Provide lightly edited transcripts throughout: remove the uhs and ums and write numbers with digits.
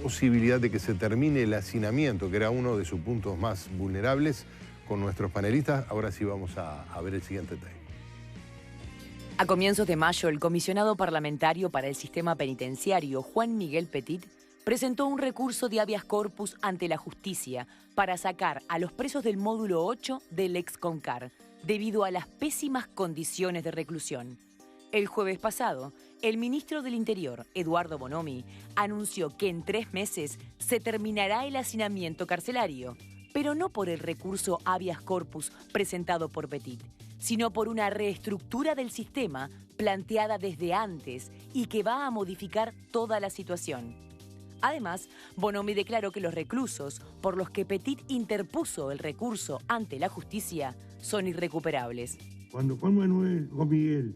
posibilidad de que se termine el hacinamiento, que era uno de sus puntos más vulnerables, con nuestros panelistas. Ahora sí vamos a ver el siguiente tema. A comienzos de mayo, el comisionado parlamentario para el sistema penitenciario, Juan Miguel Petit, presentó un recurso de habeas corpus ante la justicia para sacar a los presos del módulo 8 del ex-CONCAR, debido a las pésimas condiciones de reclusión. El jueves pasado, el ministro del Interior, Eduardo Bonomi, anunció que en 3 meses se terminará el hacinamiento carcelario, pero no por el recurso habeas corpus presentado por Petit, sino por una reestructura del sistema planteada desde antes y que va a modificar toda la situación. Además, Bonomi declaró que los reclusos por los que Petit interpuso el recurso ante la justicia son irrecuperables. Cuando Juan Miguel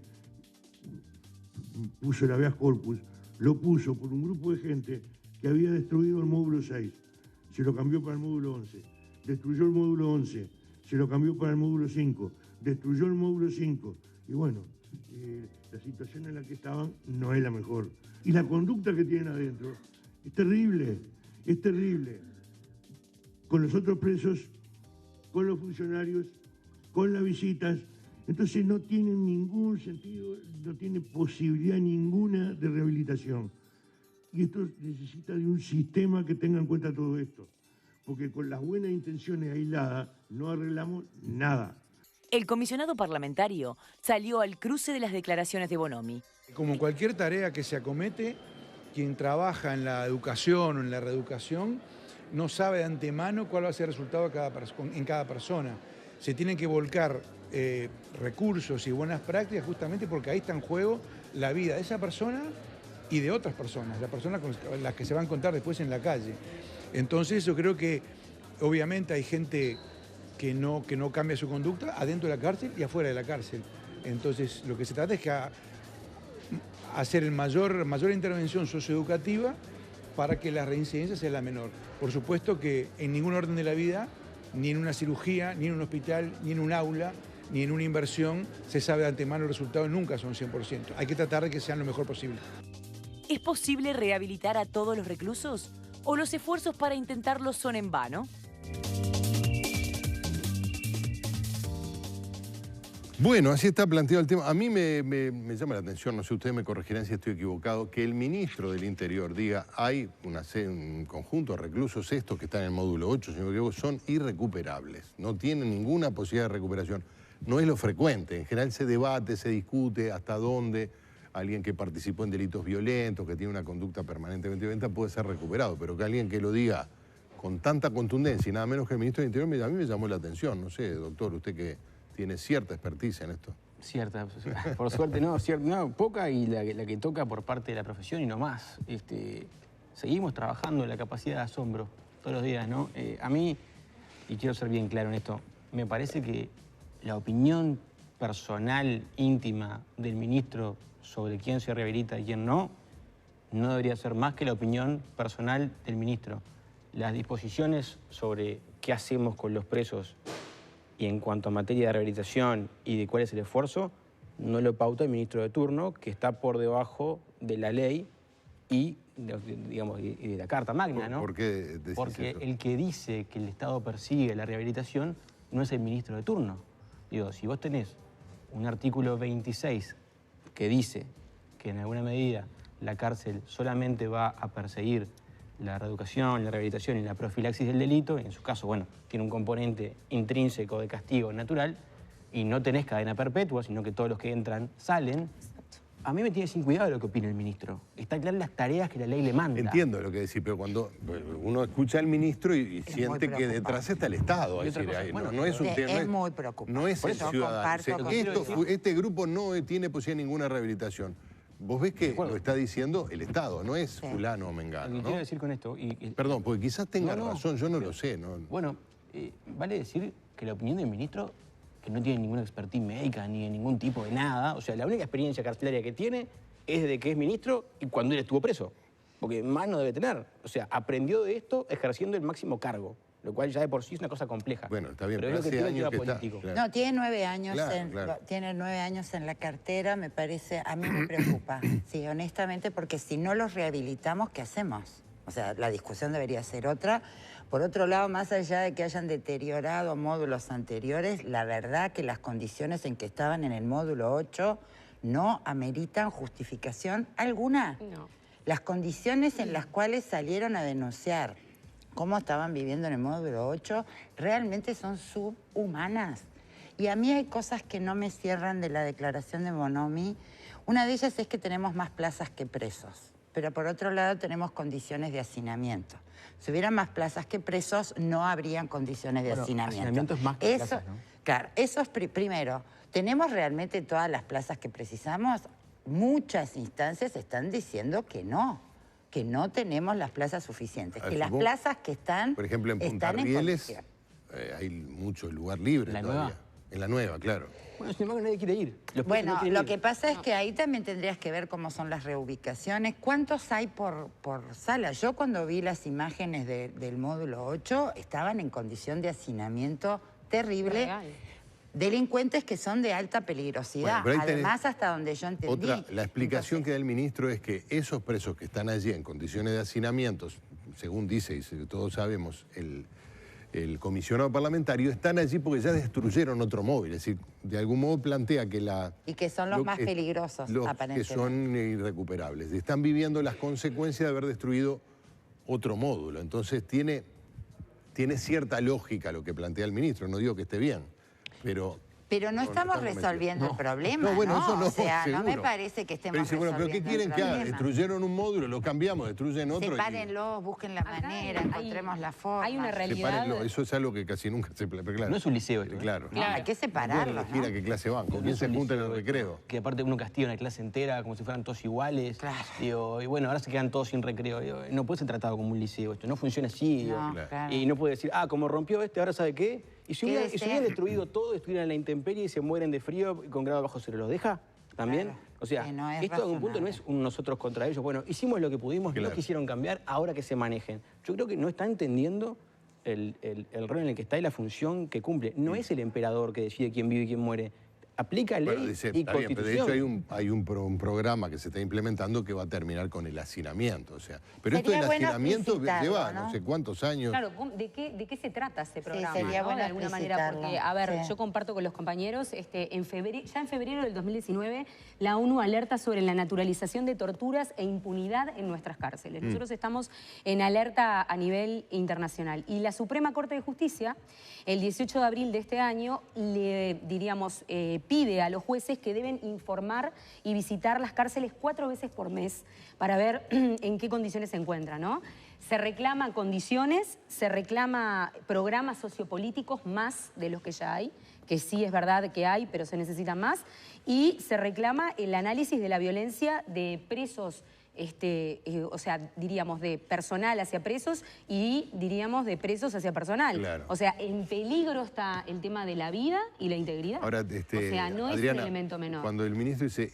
puso el habeas corpus, lo puso por un grupo de gente que había destruido el módulo 6, se lo cambió para el módulo 11, destruyó el módulo 11, se lo cambió para el módulo 5, destruyó el módulo 5, y bueno, la situación en la que estaban no es la mejor. Y la conducta que tienen adentro es terrible, es terrible. Con los otros presos, con los funcionarios, con las visitas. Entonces no tienen ningún sentido, no tiene posibilidad ninguna de rehabilitación. Y esto necesita de un sistema que tenga en cuenta todo esto. Porque con las buenas intenciones aisladas no arreglamos nada. El comisionado parlamentario salió al cruce de las declaraciones de Bonomi. Como cualquier tarea que se acomete, quien trabaja en la educación o en la reeducación no sabe de antemano cuál va a ser el resultado en cada persona. Se tienen que volcar recursos y buenas prácticas justamente porque ahí está en juego la vida de esa persona y de otras personas, las personas con las que se van a encontrar después en la calle. Entonces yo creo que obviamente hay gente que no cambia su conducta adentro de la cárcel y afuera de la cárcel. Entonces lo que se trata es que hacer mayor intervención socioeducativa para que la reincidencia sea la menor. Por supuesto que en ningún orden de la vida, ni en una cirugía, ni en un hospital, ni en un aula, ni en una inversión, se sabe de antemano los resultados, nunca son 100%. Hay que tratar de que sean lo mejor posible. ¿Es posible rehabilitar a todos los reclusos? ¿O los esfuerzos para intentarlo son en vano? Bueno, así está planteado el tema. A mí me llama la atención, no sé, ustedes me corregirán si estoy equivocado, que el ministro del Interior diga, hay un conjunto de reclusos estos que están en el módulo 8, si no me equivoco, son irrecuperables, no tienen ninguna posibilidad de recuperación. No es lo frecuente, en general se debate, se discute hasta dónde alguien que participó en delitos violentos, que tiene una conducta permanentemente violenta, puede ser recuperado, pero que alguien que lo diga con tanta contundencia y nada menos que el ministro del Interior, a mí me llamó la atención. No sé, doctor, usted que tiene cierta experticia en esto. Cierta, por suerte no, poca y la que toca por parte de la profesión y no más. Seguimos trabajando en la capacidad de asombro todos los días, ¿no? A mí, y quiero ser bien claro en esto, me parece que la opinión personal, íntima del ministro sobre quién se rehabilita y quién no debería ser más que la opinión personal del ministro. Las disposiciones sobre qué hacemos con los presos y en cuanto a materia de rehabilitación y de cuál es el esfuerzo, no lo pauta el ministro de turno, que está por debajo de la ley y, digamos, y de la Carta Magna, ¿no? ¿Por qué decís Porque eso? el que dice que el Estado persigue la rehabilitación no es el ministro de turno. Digo, si vos tenés un artículo 26 que dice que en alguna medida la cárcel solamente va a perseguir la reeducación, la rehabilitación y la profilaxis del delito, en su caso, bueno, tiene un componente intrínseco de castigo natural, y no tenés cadena perpetua, sino que todos los que entran salen. A mí me tiene sin cuidado lo que opina el ministro. Está claro las tareas que la ley le manda. Entiendo lo que decís, pero cuando uno escucha al ministro y siente que detrás está el Estado, es decir, bueno, no es un tema, es muy preocupante. no es el ciudadano. Comparto Este grupo no tiene posibilidad de ninguna rehabilitación. Vos ves que lo está diciendo el Estado, no es fulano o mengano, Lo que ¿no? quiero decir con esto... Perdón, porque quizás tenga razón, yo no lo sé, ¿no? Bueno, vale decir que la opinión del ministro, que no tiene ninguna expertise médica ni de ningún tipo de nada, o sea, la única experiencia carcelaria que tiene es de que es ministro y cuando él estuvo preso, porque más no debe tener. O sea, aprendió de esto ejerciendo el máximo cargo, lo cual ya de por sí es una cosa compleja. Bueno, está bien, pero es lo que hace tiene años que político. está... Claro. No, tiene 9 años, Claro. tiene 9 años en la cartera, me parece, a mí me preocupa, sí, honestamente, porque si no los rehabilitamos, ¿qué hacemos? O sea, la discusión debería ser otra. Por otro lado, más allá de que hayan deteriorado módulos anteriores, la verdad que las condiciones en que estaban en el módulo 8 no ameritan justificación alguna. No. Las condiciones en las cuales salieron a denunciar cómo estaban viviendo en el módulo 8 realmente son subhumanas. Y a mí hay cosas que no me cierran de la declaración de Bonomi. Una de ellas es que tenemos más plazas que presos, pero por otro lado tenemos condiciones de hacinamiento. Si hubiera más plazas que presos, no habrían condiciones de hacinamiento. Hacinamiento es más que plazas, ¿no? Claro, eso es primero. ¿Tenemos realmente todas las plazas que precisamos? Muchas instancias están diciendo que no tenemos las plazas suficientes, que las plazas que están, por ejemplo, en Punta Rieles hay mucho lugar libre todavía. En la nueva, claro. Bueno, sin embargo, nadie quiere ir. Bueno, lo que pasa es que ahí también tendrías que ver cómo son las reubicaciones, cuántos hay por sala. Yo cuando vi las imágenes del módulo 8, estaban en condición de hacinamiento terrible. Real. Delincuentes que son de alta peligrosidad. Bueno, Además, hasta donde yo entendí. La explicación que da el ministro es que esos presos que están allí en condiciones de hacinamiento, según dice, y todos sabemos, el comisionado parlamentario, están allí porque ya destruyeron otro móvil. Es decir, de algún modo plantea que y que son los más peligrosos, aparentemente. Que son irrecuperables. Están viviendo las consecuencias de haber destruido otro módulo. Entonces tiene cierta lógica lo que plantea el ministro. No digo que esté bien, pero no estamos resolviendo el problema, no, bueno, eso no, o sea, seguro. no me parece que estemos pero dice, resolviendo ¿pero qué quieren que haga? problema. Destruyeron un módulo, lo cambiamos, destruyen otro. Sepárenlos, busquen la manera, encontremos la forma. Hay una realidad. Sepárenlo, eso es algo que casi nunca se plantea. Claro. No es un liceo esto, ¿eh? Claro. Hay que separarlos, Elegir a qué clase van, con quién se juntan en el recreo. Que aparte uno castiga una clase entera como si fueran todos iguales. Claro. Digo, y bueno, ahora se quedan todos sin recreo. Digo, no puede ser tratado como un liceo esto, no funciona así. Digo. Claro. Y no puede decir, como rompió ahora ¿sabe qué? Y si hubiera destruido todo, estuvieran en la intemperie y se mueren de frío con grado bajo cero, ¿los deja también? Claro. O sea, no es esto en un punto no es un nosotros contra ellos. Bueno, hicimos lo que pudimos, no quisieron cambiar, ahora que se manejen. Yo creo que no está entendiendo el rol en el que está y la función que cumple. No es el emperador que decide quién vive y quién muere. Aplica ley y está constitución. bien, pero de hecho hay un programa que se está implementando que va a terminar con el hacinamiento. O sea, pero esto del hacinamiento lleva no sé cuántos años. Claro, ¿de qué se trata este programa? sería bueno de alguna manera, porque, a ver, sí. yo comparto con los compañeros, ya en febrero del 2019, la ONU alerta sobre la naturalización de torturas e impunidad en nuestras cárceles. Nosotros estamos en alerta a nivel internacional. Y la Suprema Corte de Justicia, el 18 de abril de este año, le, diríamos, pide a los jueces que deben informar y visitar las cárceles 4 veces por mes para ver en qué condiciones se encuentran, ¿no? Se reclaman condiciones, se reclama programas sociopolíticos más de los que ya hay, que sí es verdad que hay, pero se necesitan más, y se reclama el análisis de la violencia de presos, o sea, diríamos de personal hacia presos y diríamos de presos hacia personal. Claro. O sea, en peligro está el tema de la vida y la integridad. Ahora, o sea, no Adriana, es un elemento menor. Cuando el ministro dice,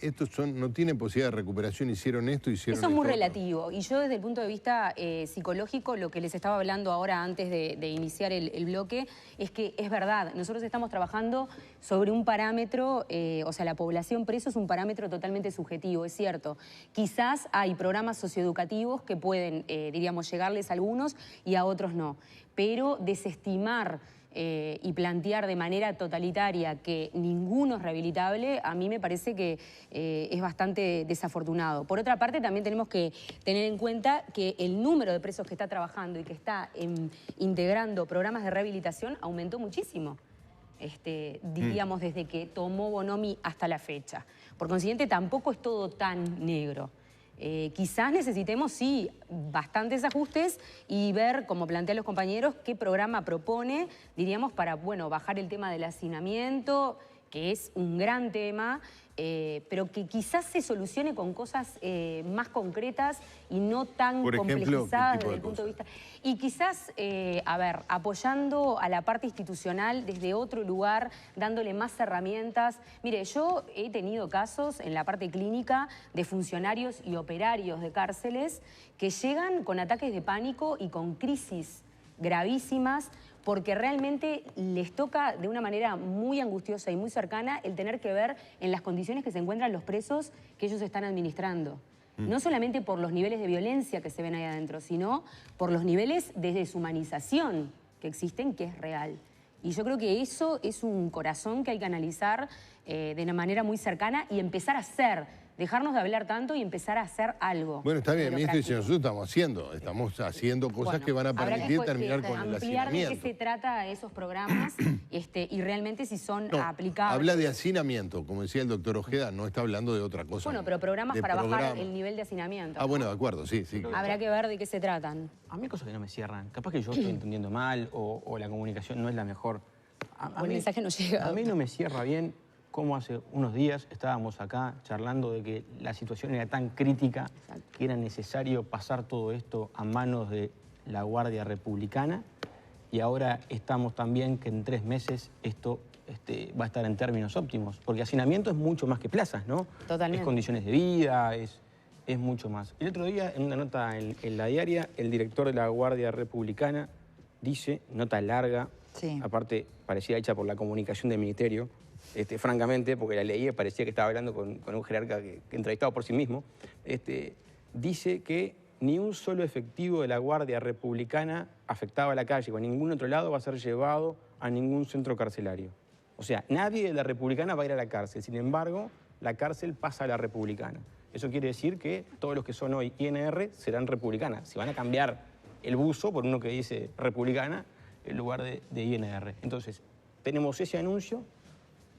no tienen posibilidad de recuperación, hicieron esto, Eso es muy relativo. Y yo desde el punto de vista psicológico, lo que les estaba hablando ahora antes de iniciar el bloque, es que es verdad, nosotros estamos trabajando sobre un parámetro, o sea, la población preso es un parámetro totalmente subjetivo, es cierto. Quizás hay programas socioeducativos que pueden, diríamos, llegarles a algunos y a otros no. Pero desestimar y plantear de manera totalitaria que ninguno es rehabilitable, a mí me parece que es bastante desafortunado. Por otra parte, también tenemos que tener en cuenta que el número de presos que está trabajando y que está integrando programas de rehabilitación aumentó muchísimo. Diríamos, desde que tomó Bonomi hasta la fecha. Por consiguiente, tampoco es todo tan negro. Quizás necesitemos, sí, bastantes ajustes y ver, como plantean los compañeros, qué programa propone, diríamos, para, bueno, bajar el tema del hacinamiento, que es un gran tema, pero que quizás se solucione con cosas más concretas y no tan complejizadas desde el punto de vista. Y quizás, a ver, apoyando a la parte institucional desde otro lugar, dándole más herramientas. Mire, yo he tenido casos en la parte clínica de funcionarios y operarios de cárceles que llegan con ataques de pánico y con crisis gravísimas, porque realmente les toca de una manera muy angustiosa y muy cercana el tener que ver en las condiciones que se encuentran los presos que ellos están administrando. No solamente por los niveles de violencia que se ven ahí adentro, sino por los niveles de deshumanización que existen, que es real. Y yo creo que eso es un corazón que hay que analizar de una manera muy cercana y empezar a hacer, dejarnos de hablar tanto y empezar a hacer algo. Bueno, está bien, ministro, y si nosotros estamos haciendo cosas que van a permitir terminar con el ampliar hacinamiento. de qué se trata esos programas y realmente si son aplicables. Habla de hacinamiento, como decía el doctor Ojeda, no está hablando de otra cosa. Bueno, pero programas de para bajar el nivel de hacinamiento. Ah, bueno, de acuerdo, sí. Habrá que ver de qué se tratan. A mí hay cosas que no me cierran. Capaz que yo estoy entendiendo mal o la comunicación no es la mejor. O el mensaje no llega. A mí no me cierra bien cómo hace unos días estábamos acá charlando de que la situación era tan crítica que era necesario pasar todo esto a manos de la Guardia Republicana y ahora estamos también que en 3 meses esto va a estar en términos óptimos, porque hacinamiento es mucho más que plazas, ¿no? Totalmente. Es condiciones de vida, es mucho más. El otro día, en una nota en la diaria, el director de la Guardia Republicana dice, nota larga, aparte parecía hecha por la comunicación del ministerio, francamente, porque la leí y parecía que estaba hablando con un jerarca que entrevistado por sí mismo, dice que ni un solo efectivo de la Guardia Republicana afectado a la calle o a ningún otro lado va a ser llevado a ningún centro carcelario. O sea, nadie de la Republicana va a ir a la cárcel. Sin embargo, la cárcel pasa a la Republicana. Eso quiere decir que todos los que son hoy INR serán republicanas. Se van a cambiar el buzo por uno que dice Republicana en lugar de INR. Entonces, tenemos ese anuncio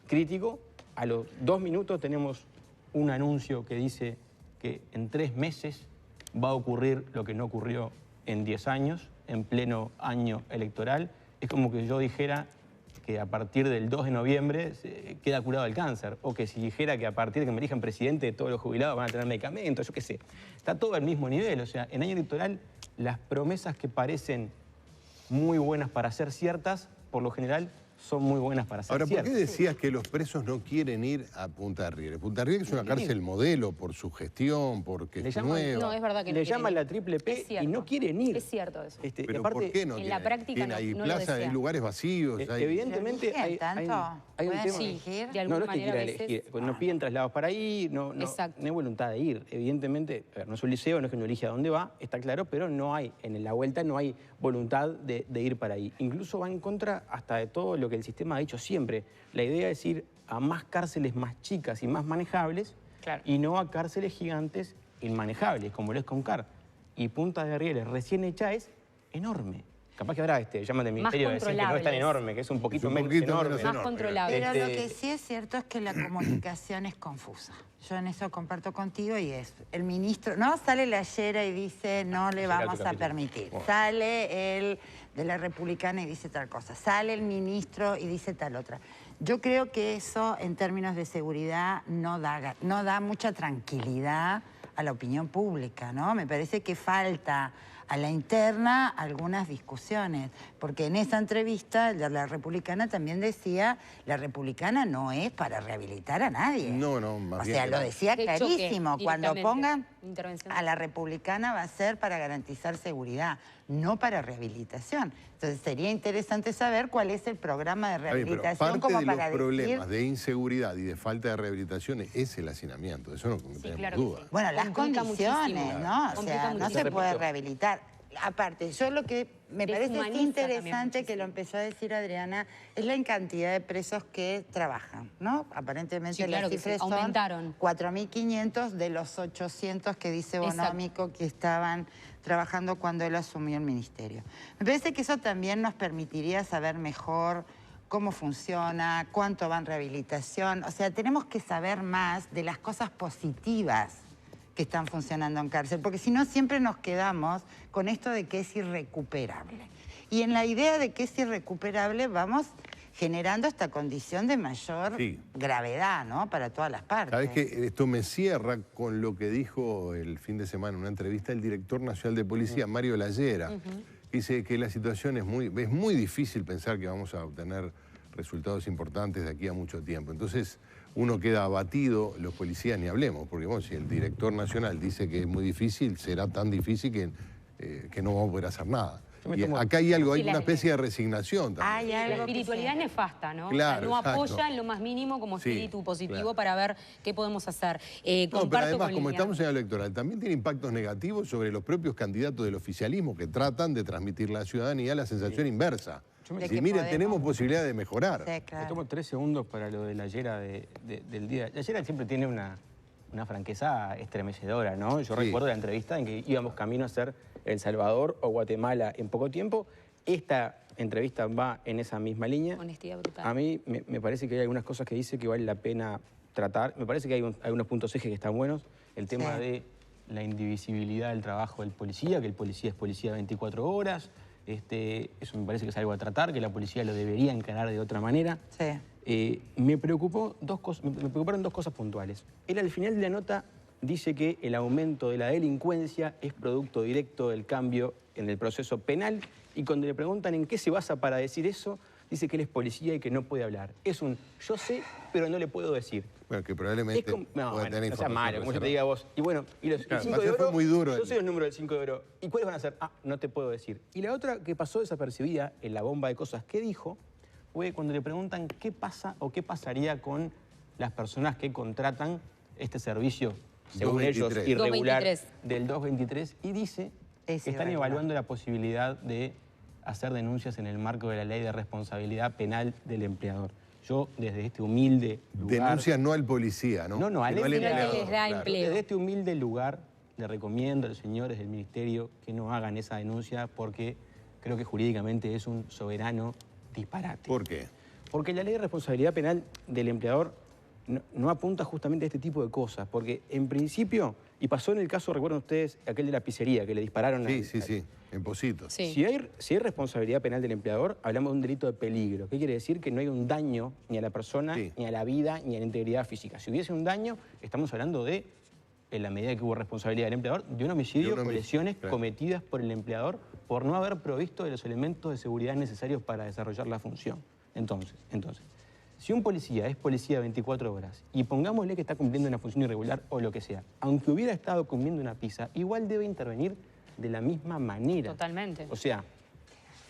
crítico. A los 2 minutos tenemos un anuncio que dice que en 3 meses va a ocurrir lo que no ocurrió en 10 años, en pleno año electoral. Es como que yo dijera que a partir del 2 de noviembre queda curado el cáncer, o que si dijera que a partir de que me elijan presidente todos los jubilados van a tener medicamentos, yo qué sé. Está todo al mismo nivel, o sea, en año electoral las promesas que parecen muy buenas para ser ciertas, por lo general son muy buenas para ser ciertas. Ahora, ¿por qué decías que los presos no quieren ir a Punta de Rieles? Punta de Rieles es una cárcel modelo por su gestión, porque es nueva. No, es verdad que no le quieren llaman ir. la triple P y no quieren ir. Es cierto eso. Pero aparte, ¿por qué no en quieren? la práctica Hay no lo plazas, desean. hay lugares vacíos. Evidentemente hay un ¿Pueden tema. elegir? De alguna No es que manera quieran a veces. elegir, no piden traslados para ir, no hay voluntad de ir. Evidentemente, a ver, no es un liceo, no es que uno elige a dónde va, está claro, pero no hay, en la vuelta no hay voluntad de ir para ahí. Incluso va en contra hasta de todo lo que el sistema ha dicho siempre. La idea es ir a más cárceles más chicas y más manejables, y no a cárceles gigantes inmanejables, como lo es Concar. Y Punta de Rieles, recién hecha, es enorme. Capaz que ahora llaman del ministerio a decir que no es tan enorme, que es un poquito menos enorme. Más controlable. Pero lo que sí es cierto es que la comunicación es confusa. Yo en eso comparto contigo y es, el ministro, no sale la Llera y dice no le vamos a permitir. Bueno. Sale el de la Republicana y dice tal cosa. Sale el ministro y dice tal otra. Yo creo que eso en términos de seguridad no da mucha tranquilidad a la opinión pública, ¿no? Me parece que falta a la interna algunas discusiones, porque en esa entrevista la Republicana también decía, la Republicana no es para rehabilitar a nadie. No, más bien. O sea, lo decía clarísimo, cuando pongan a la Republicana va a ser para garantizar seguridad, no para rehabilitación. Entonces sería interesante saber cuál es el programa de rehabilitación como para decir... Los problemas de inseguridad y de falta de rehabilitación es el hacinamiento, eso no tenemos duda. Bueno, las condiciones, ¿no? O sea, no se puede rehabilitar. Aparte, yo lo que me parece interesante que lo empezó a decir Adriana es la cantidad de presos que trabajan, ¿no? Aparentemente las cifras son 4.500 de los 800 que dice Bonómico que estaban trabajando cuando él asumió el ministerio. Me parece que eso también nos permitiría saber mejor cómo funciona, cuánto va en rehabilitación. O sea, tenemos que saber más de las cosas positivas que están funcionando en cárcel, porque si no siempre nos quedamos con esto de que es irrecuperable. Y en la idea de que es irrecuperable vamos generando esta condición de mayor gravedad, ¿no? Para todas las partes. Sabes que esto me cierra con lo que dijo el fin de semana en una entrevista el director nacional de policía, Mario Lallera. Dice que la situación es muy difícil pensar que vamos a obtener resultados importantes de aquí a mucho tiempo. Entonces uno queda abatido, los policías ni hablemos, porque bueno, si el director nacional dice que es muy difícil, será tan difícil que no vamos a poder hacer nada. Y acá hay algo, hay Sí, una especie de resignación también. Hay algo La espiritualidad es nefasta, ¿no? Claro, No exacto. apoya en lo más mínimo como Sí, espíritu positivo claro. para ver qué podemos hacer. No, pero Comparto además, con como Liliana. estamos en el electoral, también tiene impactos negativos sobre los propios candidatos del oficialismo que tratan de transmitir a la ciudadanía la sensación inversa. De Si que miren, podemos. tenemos posibilidad de mejorar. Sí, Me claro. tomo 3 segundos para lo de la Yera del día. La Yera siempre tiene una franqueza estremecedora, ¿no? Yo Sí. recuerdo la entrevista en que íbamos camino a ser El Salvador o Guatemala en poco tiempo. Esta entrevista va en esa misma línea. Honestidad brutal. A mí me parece que hay algunas cosas que dice que vale la pena tratar. Me parece que hay algunos puntos eje que están buenos. El tema Sí. de la indivisibilidad del trabajo del policía, que el policía es policía 24 horas. Eso me parece que es algo a tratar, que la policía lo debería encarar de otra manera. Sí. Me preocuparon dos cosas puntuales. Él al final de la nota dice que el aumento de la delincuencia es producto directo del cambio en el proceso penal y cuando le preguntan en qué se basa para decir eso, dice que él es policía y que no puede hablar. Es un yo sé, pero no le puedo decir. Bueno, que probablemente No, pueda bueno, tener no sea información malo, como yo te reservada. diga a vos. Y bueno, y los Claro, 5 de ayer fue oro, muy duro yo el- soy el número del 5 de oro. ¿Y cuáles van a ser? Ah, no te puedo decir. Y la otra que pasó desapercibida en la bomba de cosas que dijo fue cuando le preguntan qué pasa o qué pasaría con las personas que contratan este servicio, según ellos, 223. irregular 223. del 223 y dice Es que están irregular. evaluando la posibilidad de hacer denuncias en el marco de la ley de responsabilidad penal del empleador. Yo, desde este humilde lugar... Denuncia no al policía, ¿no? No, al Sino empleador. les da empleo. Desde este humilde lugar le recomiendo a los señores del Ministerio que no hagan esa denuncia porque creo que jurídicamente es un soberano disparate. ¿Por qué? Porque la ley de responsabilidad penal del empleador no apunta justamente a este tipo de cosas. Porque en principio, y pasó en el caso, recuerdan ustedes, aquel de la pizzería que le dispararon Sí, en Positos. Sí. Si hay responsabilidad penal del empleador, hablamos de un delito de peligro. ¿Qué quiere decir? Que no hay un daño ni a la persona, Sí. ni a la vida, ni a la integridad física. Si hubiese un daño, estamos hablando de, en la medida que hubo responsabilidad del empleador, de un homicidio De un o lesiones claro. cometidas por el empleador por no haber provisto de los elementos de seguridad necesarios para desarrollar la función. Entonces, si un policía es policía 24 horas y pongámosle que está cumpliendo una función irregular o lo que sea, aunque hubiera estado comiendo una pizza, igual debe intervenir de la misma manera. Totalmente. O sea,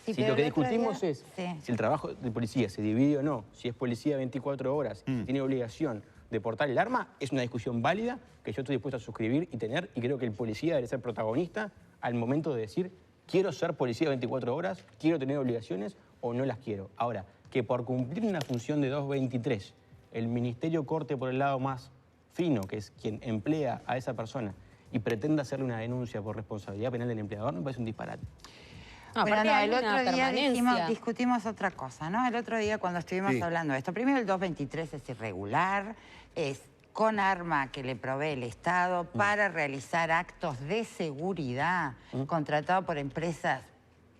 Sí, si pero lo que el otro discutimos día- es sí. si el trabajo de policía se divide o no, si es policía 24 horas, si tiene obligación de portar el arma, es una discusión válida que yo estoy dispuesto a suscribir y tener, y creo que el policía debe ser protagonista al momento de decir, quiero ser policía 24 horas, quiero tener obligaciones o no las quiero. Ahora, que por cumplir una función de 223, el ministerio corte por el lado más fino, que es quien emplea a esa persona, y pretenda hacerle una denuncia por responsabilidad penal del empleador, me parece un disparate. No, Bueno, aparte no, hay el una otro día permanencia. discutimos otra cosa, ¿no? El otro día cuando estuvimos Sí. hablando de esto, primero el 223 es irregular, es con arma que le provee el Estado para realizar actos de seguridad contratado por empresas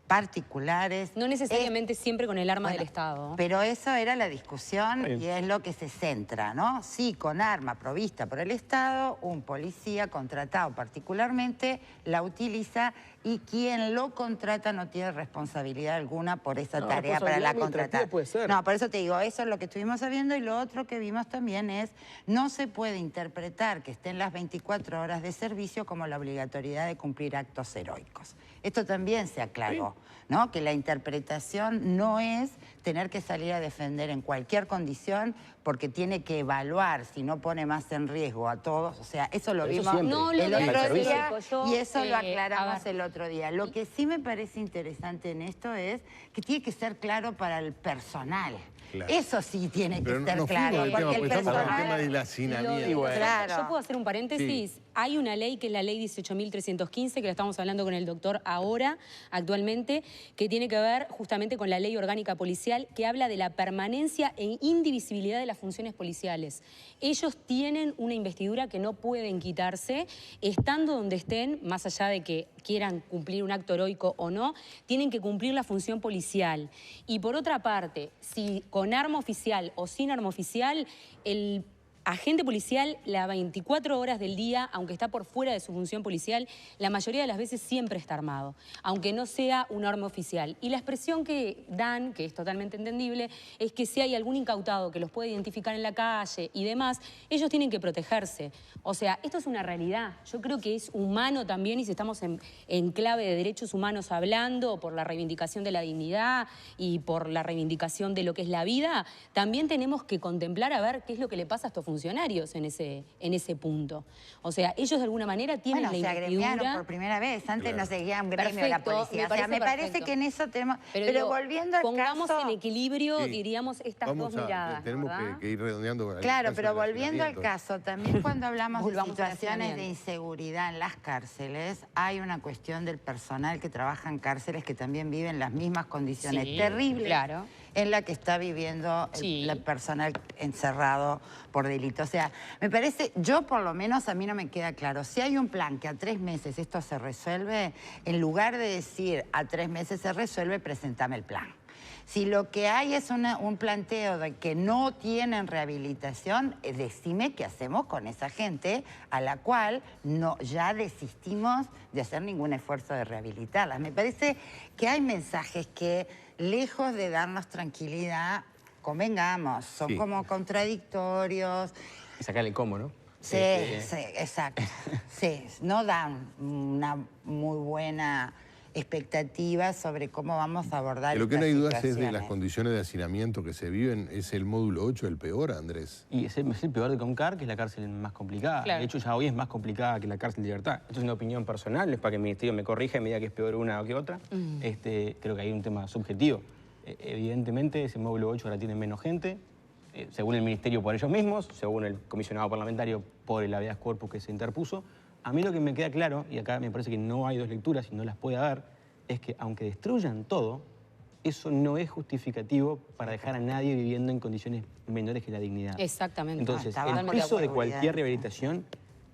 particulares. No necesariamente siempre con el arma Bueno, del Estado. Pero eso era la discusión Bien. y es lo que se centra, ¿no? Sí, con arma provista por el Estado, un policía contratado particularmente la utiliza y quien lo contrata no tiene responsabilidad alguna por esa No, tarea para la responsabilidad administrativa contratar. puede ser. No, por eso te digo, eso es lo que estuvimos sabiendo y lo otro que vimos también es, no se puede interpretar que estén las 24 horas de servicio como la obligatoriedad de cumplir actos heroicos. Esto también se aclaró, ¿no? Que la interpretación no es tener que salir a defender en cualquier condición porque tiene que evaluar si no pone más en riesgo a todos. O sea, eso lo Pero eso vimos siempre. No, lo el de otro actos día heroicos, yo, y eso lo a aclaramos ver. el otro día. Lo que sí me parece interesante en esto es que tiene que ser claro para el personal. Claro. Eso sí tiene Pero que no ser fuimos claro, del tema, porque el porque estamos en el tema personal... del hacinamiento. Claro. Yo puedo hacer un paréntesis. Hay una ley que es la ley 18.315, que la estamos hablando con el doctor ahora, actualmente, que tiene que ver justamente con la ley orgánica policial, que habla de la permanencia e indivisibilidad de las funciones policiales. Ellos tienen una investidura que no pueden quitarse, estando donde estén, más allá de que quieran cumplir un acto heroico o no, tienen que cumplir la función policial. Y por otra parte, si con arma oficial o sin arma oficial, el agente policial las 24 horas del día, aunque está por fuera de su función policial, la mayoría de las veces siempre está armado, aunque no sea un arma oficial. Y la expresión que dan, que es totalmente entendible, es que si hay algún incautado que los puede identificar en la calle y demás, ellos tienen que protegerse. O sea, esto es una realidad. Yo creo que es humano también, y si estamos en clave de derechos humanos hablando, por la reivindicación de la dignidad y por la reivindicación de lo que es la vida, también tenemos que contemplar a ver qué es lo que le pasa a estos funcionarios en ese punto. O sea, ellos de alguna manera tienen la investidura. Se agremiaron por primera vez. Antes no seguía un gremio de la policía. Me parece que en eso tenemos... Pero volviendo al pongamos caso... en equilibrio, diríamos, estas dos miradas, tenemos que ir redondeando. Claro, pero volviendo al caso, también cuando hablamos de situaciones de inseguridad en las cárceles, hay una cuestión del personal que trabaja en cárceles que también vive en las mismas condiciones terribles en la que está viviendo el personal encerrado por delito. O sea, me parece, yo por lo menos a mí no me queda claro. Si hay un plan que a 3 meses esto se resuelve, en lugar de decir a 3 meses se resuelve, presentame el plan. Si lo que hay es un planteo de que no tienen rehabilitación, decime qué hacemos con esa gente a la cual ya desistimos de hacer ningún esfuerzo de rehabilitarlas. Me parece que hay mensajes que, lejos de darnos tranquilidad, convengamos, son como contradictorios. Y sacarle el cómo, ¿no? Sí, exacto. Sí, no dan una muy buena expectativas sobre cómo vamos a abordar Lo que no hay dudas es de las condiciones de hacinamiento que se viven. ¿Es el módulo 8 el peor, Andrés? Y es el peor de Concar, que es la cárcel más complicada. Claro. De hecho, ya hoy es más complicada que la cárcel de Libertad. Esto es una opinión personal, no es para que el Ministerio me corrija y me diga que es peor una o que otra. Creo que hay un tema subjetivo. Evidentemente, ese módulo 8 ahora tiene menos gente, según el Ministerio por ellos mismos, según el comisionado parlamentario por el habeas corpus que se interpuso. A mí lo que me queda claro, y acá me parece que no hay dos lecturas y no las puede haber, es que aunque destruyan todo, eso no es justificativo para dejar a nadie viviendo en condiciones menores que la dignidad. Exactamente. Entonces, el piso de cualquier rehabilitación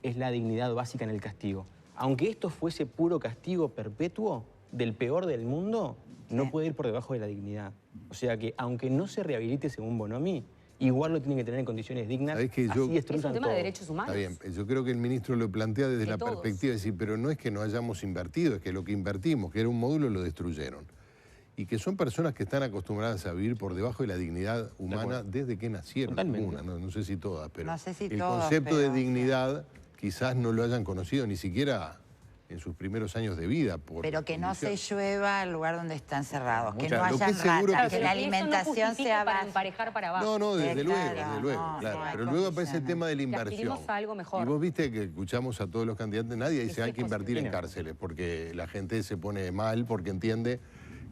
es la dignidad básica en el castigo. Aunque esto fuese puro castigo perpetuo del peor del mundo, no puede ir por debajo de la dignidad. O sea que, aunque no se rehabilite según Bonomi, igual lo tienen que tener en condiciones dignas, que es un tema de derechos humanos. Está bien, yo creo que el ministro lo plantea desde la perspectiva de decir, pero no es que no hayamos invertido, es que lo que invertimos, que era un módulo, lo destruyeron. Y que son personas que están acostumbradas a vivir por debajo de la dignidad humana desde que nacieron. Totalmente. No sé si todas, pero no sé si el concepto de dignidad quizás no lo hayan conocido ni siquiera en sus primeros años de vida. Pero que no se llueva al lugar donde están cerrados, que no hayan ratas, que la alimentación sea para emparejar para abajo. No, desde luego, claro. Pero luego aparece el tema de la inversión. Algo mejor. Y vos viste que escuchamos a todos los candidatos, nadie dice hay que invertir en cárceles, porque la gente se pone mal, porque entiende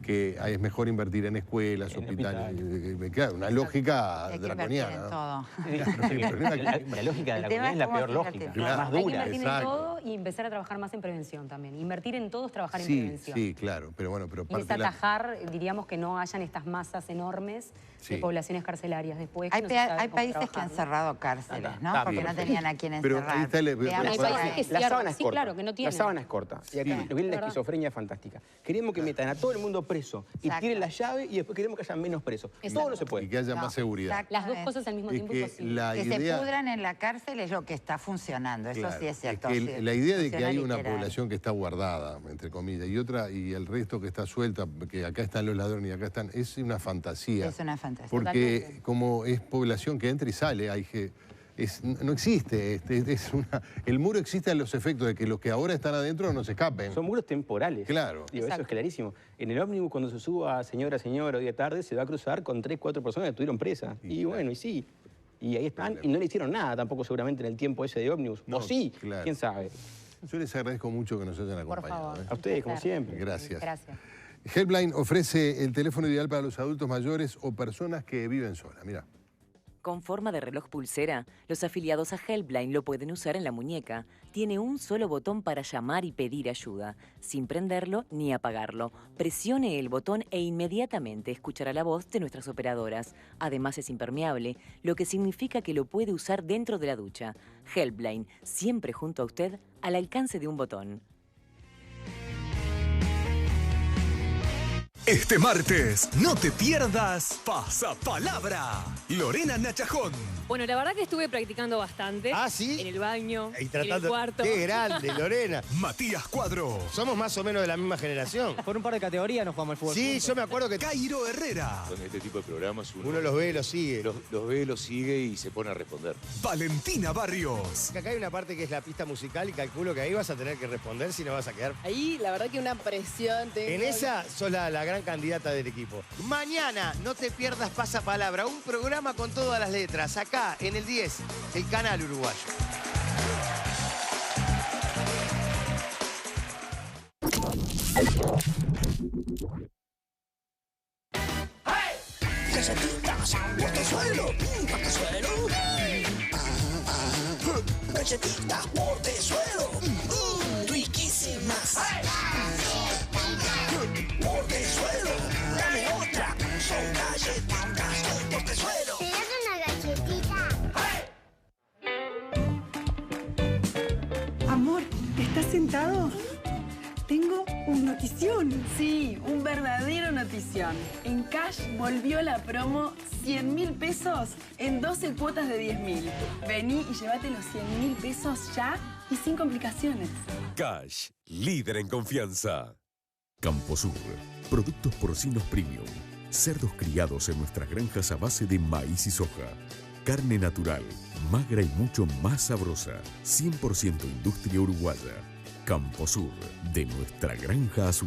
que es mejor invertir en escuelas, hospitales. Claro, una lógica draconiana. La lógica de la comunidad es la peor lógica, la más dura. Hay que invertir en todo y empezar a trabajar más en prevención también. Invertir en todo es trabajar en prevención. Sí, claro, pero bueno, pero y es atajar, diríamos, que no hayan estas masas enormes de poblaciones carcelarias después. Hay países que han cerrado cárceles, ¿no? Porque no tenían a quién encerrar. La sábana es corta. La sábana es corta. Y acá lo que es la esquizofrenia fantástica. Queremos que metan a todo el mundo preso y tiren la llave y después queremos que haya menos presos. Todo no se puede. Y que haya más seguridad. Las dos cosas al mismo tiempo es posible. Que se pudran en la cárcel es lo que está funcionando, eso sí es cierto. La idea de que hay una población que está guardada, entre comillas, y el resto que está suelta, que acá están los ladrones y acá están, es una fantasía. Es una fantasía. Porque como es población que entra y sale, no existe. El muro existe a los efectos de que los que ahora están adentro no se escapen. Son muros temporales. Claro. Digo, eso es clarísimo. En el ómnibus, cuando se suba señora, o día tarde, se va a cruzar con 3, 4 personas que estuvieron presas. Y bueno, y ahí están. Y no le hicieron nada tampoco seguramente en el tiempo ese de ómnibus. O sí, quién sabe. Yo les agradezco mucho que nos hayan acompañado. Por favor. A ustedes, como siempre. Gracias. Gracias. Helpline ofrece el teléfono ideal para los adultos mayores o personas que viven solas. Mirá. Con forma de reloj pulsera, los afiliados a Helpline lo pueden usar en la muñeca. Tiene un solo botón para llamar y pedir ayuda, sin prenderlo ni apagarlo. Presione el botón e inmediatamente escuchará la voz de nuestras operadoras. Además es impermeable, lo que significa que lo puede usar dentro de la ducha. Helpline, siempre junto a usted, al alcance de un botón. Este martes, no te pierdas Pasapalabra. Lorena Nachajón, Bueno, la verdad que estuve practicando bastante. ¿Ah, sí? En el baño, Y en el cuarto. ¡Qué grande, Lorena! Matías Cuadro. Somos más o menos de la misma generación. Por un par de categorías nos jugamos al fútbol. Sí, yo me acuerdo que Cairo Herrera. Con este tipo de programas uno los ve y los sigue. los ve, los sigue y se pone a responder. Valentina Barrios. Acá hay una parte que es la pista musical y calculo que ahí vas a tener que responder si no vas a quedar. Ahí, la verdad que una presión. En esa sos la gran candidata del equipo. Mañana, no te pierdas Pasapalabra, un programa con todas las letras, acá en el 10, el canal uruguayo. Galletitas, portezuelo, portezuelo. Galletitas, portezuelo, riquísimas. Portezuelo, dame otra. Son galletitas, portezuelo. ¿Te das una galletita? Amor, ¿estás sentado? Tengo un notición. Sí, un verdadero notición. En Cash volvió la promo 100.000 pesos en 12 cuotas de 10.000. Vení y llévate los 100.000 pesos ya y sin complicaciones. Cash, líder en confianza. Camposur, productos porcinos premium. Cerdos criados en nuestras granjas a base de maíz y soja. Carne natural, magra y mucho más sabrosa. 100% industria uruguaya. Camposur, de nuestra granja a su